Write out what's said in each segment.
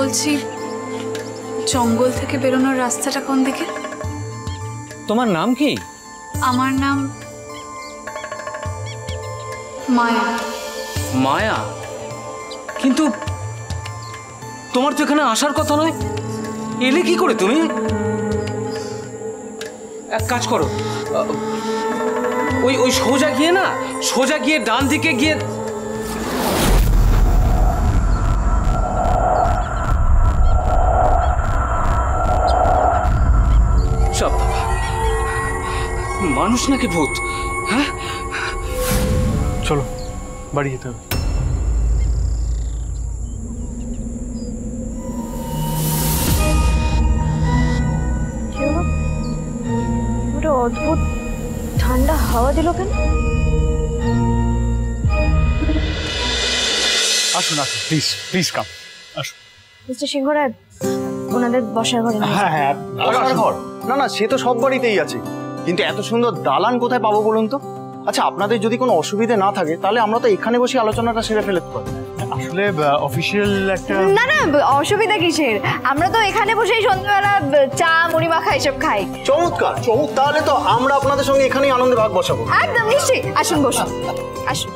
বলছি জঙ্গল থেকে বেরোনোর রাস্তাটা কোন দিকে? তোমার নাম কি? আমার নাম মায়া। মায়া? কিন্তু তোমার তো এখানে আসার কথা নয়, এলে কি করে তুমি? এক কাজ করো, ওই সোজা গিয়ে না, সোজা গিয়ে ডান দিকে গিয়ে সব মানুষ নাকি ভূত? হ্যাঁ চলো বাড়ি যেতে হবে। অদ্ভুত ঠান্ডা হাওয়া দিল কেন? আসুন আসুন, প্লিজ প্লিজ কাম, আসুন। মিস্টার সিংহ রায়, ওনাদের বসার ঘরে। হ্যাঁ হ্যাঁ, বসার ঘর না না, সে তো সব বাড়িতেই আছে, কিন্তু এত সুন্দর দালান কোথায় পাবো বলুন তো? আচ্ছা, আপনাদের যদি কোনো অসুবিধা না থাকে তাহলে আমরা তো এখানে বসে আলোচনাটা সেরে ফেলতে পারি। আসলে অফিসিয়াল একটা না না, অসুবিধা কিসের? আমরা তো এখানে বসেই সন্ধ্যাবেলা চা মুড়ি মাখা এসব খাই। চমৎকার চমৎকার, তাহলে তো আমরা আপনাদের সঙ্গে এখানেই আনন্দে ভাগ বসাবো। একদম নিশ্চয়ই, আসুন বসুন, আসুন।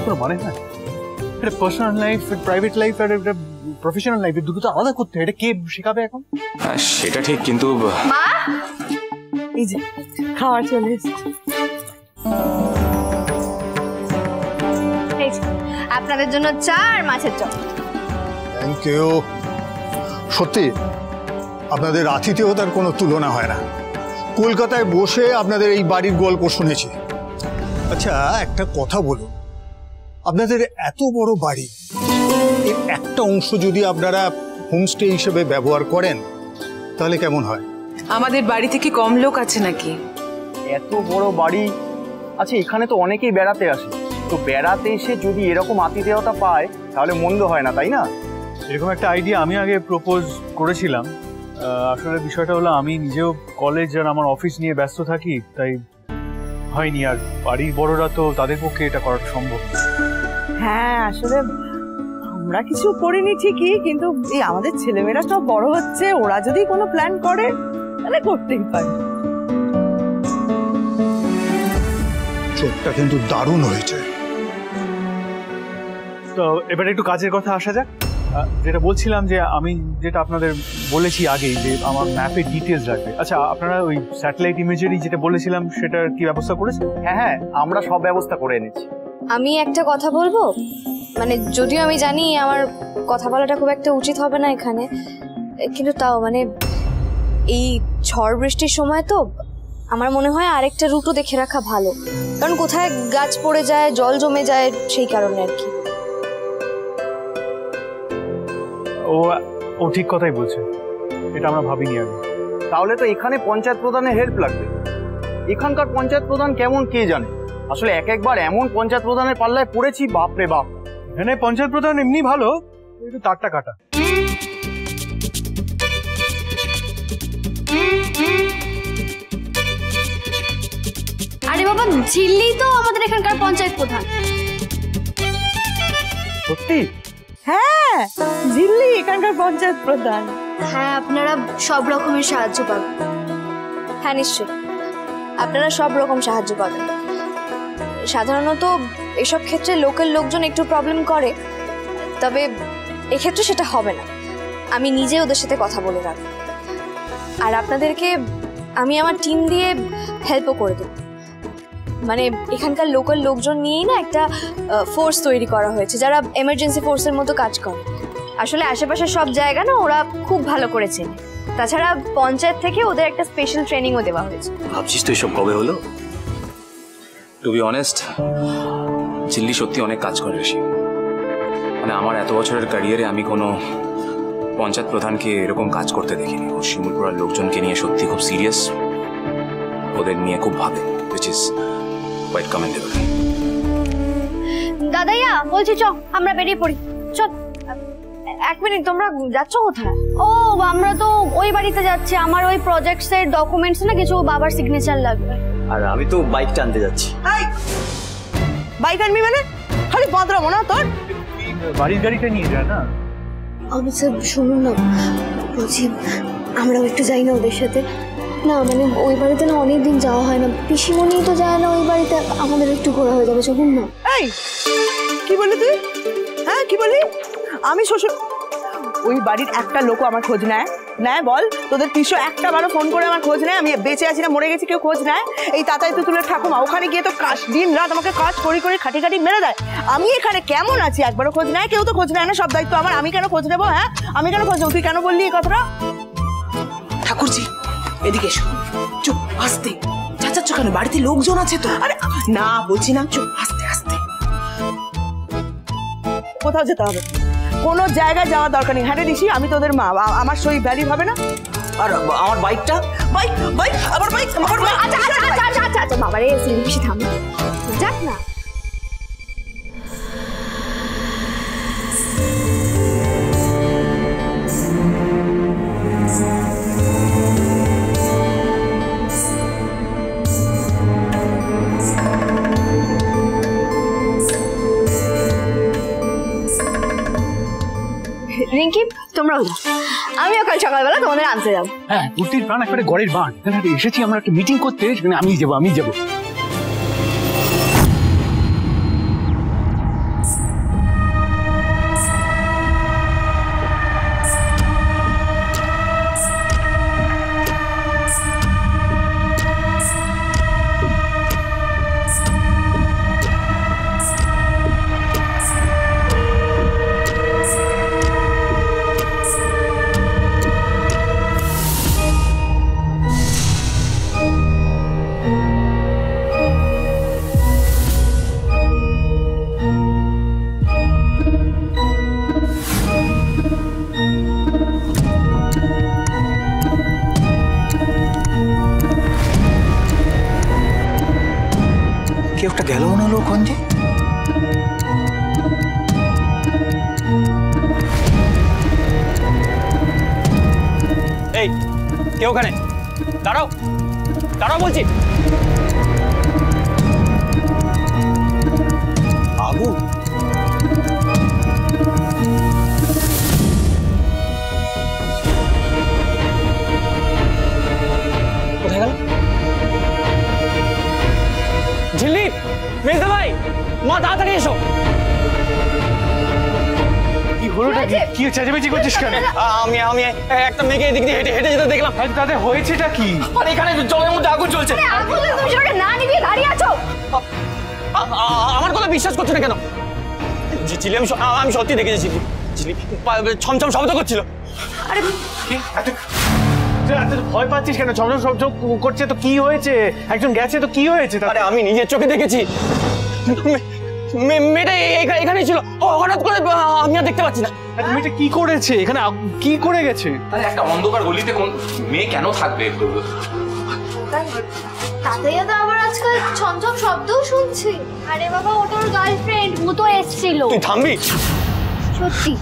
কোনো মানে না, এটা পার্সোনাল লাইফ, প্রাইভেট লাইফ আর একটা প্রফেশনাল লাইফ, দুটো তো আলাদা করতে হয়। এটা কে শেখাবে এখন? সেটা ঠিক, কিন্তু মা, এই যে খাবার চলে এসেছে। আপনাদের জন্য চা আর মাছের চপ। Thank you. সত্যি আপনাদের আতিথেয়তার কোনো তুলনা হয় না। কলকাতায় বসে আপনাদের এই বাড়ির গল্প শুনেছি। আচ্ছা, একটা কথা বলুন, আপনাদের এত বড় বাড়ি, এর একটা অংশ যদি আপনারা হোমস্টে হিসেবে ব্যবহার করেন তাহলে কেমন হয়? আমাদের বাড়ি থেকে কম লোক আছে নাকি? এত বড় বাড়ি আছে, এখানে তো অনেকেই বেড়াতে আসে, তো বেড়াতে এসে যদি এরকম আতিথেয়তা পায় তাহলে মন্দ হয় না, তাই না? এরকম একটা আইডিয়া আমি আগে প্রপোজ করেছিলাম। আসলে বিষয়টা হলো আমি নিজেও কলেজ আর আমার অফিস নিয়ে ব্যস্ত থাকি, তাই হয়নি। আর বাড়ির বড়রা তো তাদের পক্ষে এটা করাটা সম্ভব। হ্যাঁ, আসলে আমরা কিছু করিনি ঠিকই, কিন্তু এই আমাদের ছেলেমেয়েরা সব বড় হচ্ছে, ওরা যদি কোনো প্ল্যান করে তাহলে করতেই পারে। চোখটা কিন্তু দারুণ হয়েছে। তো এবার একটু কাজের কথা আসা যাক। যেটা বলছিলাম যে আমি যেটা আপনাদের বলেছি আগেই যে আমার ম্যাপের ডিটেলস লাগবে। আচ্ছা, আপনারা ওই স্যাটেলাইট ইমেজারি যেটা বলেছিলাম সেটার কি ব্যবস্থা করেছেন? হ্যাঁ হ্যাঁ, আমরা সব ব্যবস্থা করে এনেছি। আমি একটা কথা বলবো, মানে যদিও আমি জানি আমার কথা বলাটা খুব একটা উচিত হবে না এখানে, কিন্তু তাও মানে এই ঝড় বৃষ্টির সময় তো আমার মনে হয় আরেকটা রুটও দেখে রাখা ভালো, কারণ কোথায় গাছ পড়ে যায়, জল জমে যায়, সেই কারণে আর কি। ও ঠিক কথাই বলছে, এটা আমরা ভাবিনি আগে। তাহলে তো এখানে পঞ্চায়েত প্রধানের হেল্প লাগবে। এখানকার পঞ্চায়েত প্রধান কেমন কে জানে, আসলে একবার এমন পঞ্চায়েত প্রধানের পাল্লায় পড়েছি, বাপরে বাপ। এখানে পঞ্চায়েত প্রধান এমনি ভালো, একটু তারটা কাটা। আরে বাবা, ঝিল্লি তো আমাদের এখানকার পঞ্চায়েত প্রধান। সত্যি? হ্যাঁ, ঝিল্লি এখানকার পঞ্চায়েত প্রধান। হ্যাঁ, আপনারা সব রকমের সাহায্য পাবেন। হ্যাঁ নিশ্চয়ই, আপনারা সব রকম সাহায্য পাবেন। সাধারণত এসব ক্ষেত্রে লোকাল লোকজন একটু প্রবলেম করে, তবে এক্ষেত্রে সেটা হবে না। আমি নিজে ওদের সাথে কথা বলে রাখবো, আর আপনাদেরকে আমি আমার টিম দিয়ে হেল্পও করে দেব। মানে এখানকার লোকাল লোকজন নিয়েই না একটা ফোর্স তৈরি করা হয়েছে, যারা এমার্জেন্সি ফোর্সের মতো কাজ করে। আসলে আশেপাশের সব জায়গা না ওরা খুব ভালো করেছে। তাছাড়া পঞ্চায়েত থেকে ওদের একটা স্পেশাল ট্রেনিংও দেওয়া হয়েছে। ভাবছিস তো এসব কবে হলো? টু বি অনেস্ট, ঝিল্লি সত্যি অনেক কাজ করে ঋষি। মানে আমার এত বছরের ক্যারিয়ারে আমি কোনো পঞ্চায়েত প্রধানকে এরকম কাজ করতে দেখিনি। ও শিমুলপুরার লোকজনকে নিয়ে সত্যি খুব সিরিয়াস, ওদের নিয়ে খুব ভাবে, which is quite commendable. দাদাইয়া বলছি, চ আমরা বেরিয়ে পড়ি। চল। এক মিনিট, তোমরা যাচ্ছ কোথায়? ও, আমরা তো ওই বাড়িতে যাচ্ছি। আমার ওই প্রজেক্টস এর ডকুমেন্টস না কিছু বাবার সিগনেচার লাগবে। আর আমি তো বাইকটা আনতে যাচ্ছি। বাইক আনবি মানে? খালি বাদরামো না তোর? বাড়ির গাড়িটা নিয়ে যায় না? অবশ্য শুনুন না, বলছি আমরাও একটু যাই না ওদের সাথে? না মানে ওই বাড়িতে না অনেকদিন যাওয়া হয় না, পিসিমণি তো যায় না ওই বাড়িতে, আমাদের একটু ঘোরা হয়ে যাবে, চলুন না। এই কি বলি তুই? হ্যাঁ কি বলি? আমি শ্বশুর ওই বাড়ির একটা লোকও আমার খোঁজ নেয়? নেয় বল? তোদের পিসো একটা বারো ফোন করে আমার খোঁজ নেয়? আমি বেঁচে আছি না মরে গেছি কেউ খোঁজ নেয়? এই তাতাই তুতুলের ঠাকুমা ওখানে গিয়ে তো কাজ দিন রাত আমাকে কাজ করি করে খাটি খাটি মেরে দেয়। আমি এখানে কেমন আছি একবারও খোঁজ নেয়? কেউ তো খোঁজ নেয় না, সব দায়িত্ব আমার। আমি কেন খোঁজ নেবো? হ্যাঁ আমি কেন খোঁজ নেবো? তুই কেন বললি এই কথাটা? ঠাকুরজি এদিকে এসো। চুপ, আস্তে। চাচাচ্ছ কেন? বাড়িতে লোকজন আছে তো। আরে না বলছি না, চুপ, আস্তে আস্তে। কোথাও যেতে হবে? কোনো জায়গায় যাওয়ার দরকার নেই। হ্যাঁ রে ঋষি, আমি তোদের মা, আমার সই ভ্যালিড হবে না? আর আমার বাইকটা? বাইক বাইক আমার বাইক আমার বাইক। আচ্ছা আচ্ছা আচ্ছা আচ্ছা আচ্ছা আচ্ছা বাবা রে, বেশি থাম, যাক না। রিঙ্কি তোমরাও যাও, আমিও কাল সকালবেলা তোমাদের আনতে যাবো। হ্যাঁ, কুর্তির প্রাণ একেবারে গড়ের বান। এসেছি আমরা একটা মিটিং করতে, সেখানে আমি যাবো। কেউ একটা গেল মনে হলো ওখান দিয়ে। এই কে ওখানে? দাঁড়াও দাঁড়াও বলছি। আগুন? কোথায় গেল? ঝিল্লি, মেজদা ভাই, মা তাড়াতাড়ি এসো। কি হলোটা কি? কি চেঁচামেচি করছিস কেন? আমি একটা মেয়েকে এদিক দিয়ে হেঁটে হেঁটে যেতে দেখলাম। তাদের হয়েছেটা কি? আর এখানে জলের মধ্যে আগুন চলছে। আগুন তুমি সেটাকে না নিভিয়ে দাঁড়িয়ে আছো? আমার কথা বিশ্বাস করছো না কেন? ঝিলি, আমি সত্যি দেখেছি। ঝিলি ছমছম শব্দ করছিল। আরে ভয় পাচ্ছিস কেন? ছমছম শব্দ করছে তো কি হয়েছে? একজন গেছে তো কি হয়েছে? আরে আমি নিজের চোখে দেখেছি, মেয়েটা এখানেই ছিল, হঠাৎ করে আমি আর দেখতে পাচ্ছি না। মেয়েটা কি করেছে এখানে? কি করে গেছে? আরে একটা অন্ধকার গলিতে কোন মেয়ে কেন থাকবে? তাতেই তো আবার আজকাল ছমছম শব্দও শুনছি। আরে বাবা ওটা ওর গার্লফ্রেন্ড, ভূত এসেছিল। তুই থামবি? সত্যি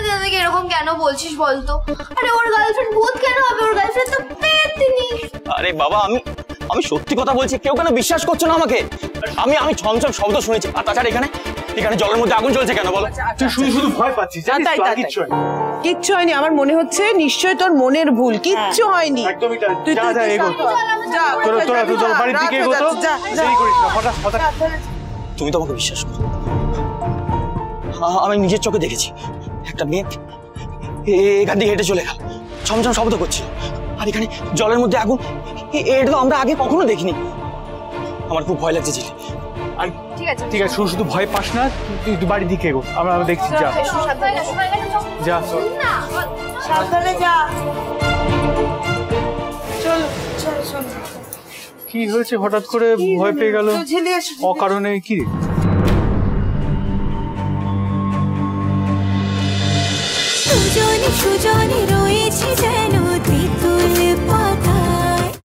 দাদাকে এরকম কেন বলছিস বলতো? আরে ওর গার্লফ্রেন্ড ভূত কেন হবে? ওর গার্লফ্রেন্ড তো পেতনি। আরে বাবা আমি সত্যি কথা বলছি, কেউ কেন বিশ্বাস করছো না আমাকে? আমি ছমছম শব্দ শুনেছি। আর তাছাড়া এখানে জলের মধ্যে আগুন জ্বলছে কেন বলো? তুই শুধু ভয় পাচ্ছিস। কিচ্ছু হয়নি, আমার মনে হচ্ছে নিশ্চয়ই তোর মনের ভুল। কিচ্ছু হয়নি। একদমই তুই যা এগো। তোরা বাড়ির দিকে এগো তো। দেরি করিস না, হঠাৎ। তুমি তো আমাকে বিশ্বাস করো, আমি নিজের চোখে দেখেছি একটা মেয়ে এখান থেকে হেঁটে চলে গেল, ছমছম শব্দ করছিল। আর এখানে জলের মধ্যে আগুন, এটা তো আমরা আগে কখনো দেখিনি। আমার খুব ভয় লাগছে ঝিলি। ঠিক আছে, শুধু ভয় পাস না, তুই বাড়ির দিকে এগো, আমরা দেখছি। যা সাবধানে যা। চল। কি হয়েছে হঠাৎ করে ভয় পেয়ে গেল অকারণে? কি সুজনে রয়েছে যেন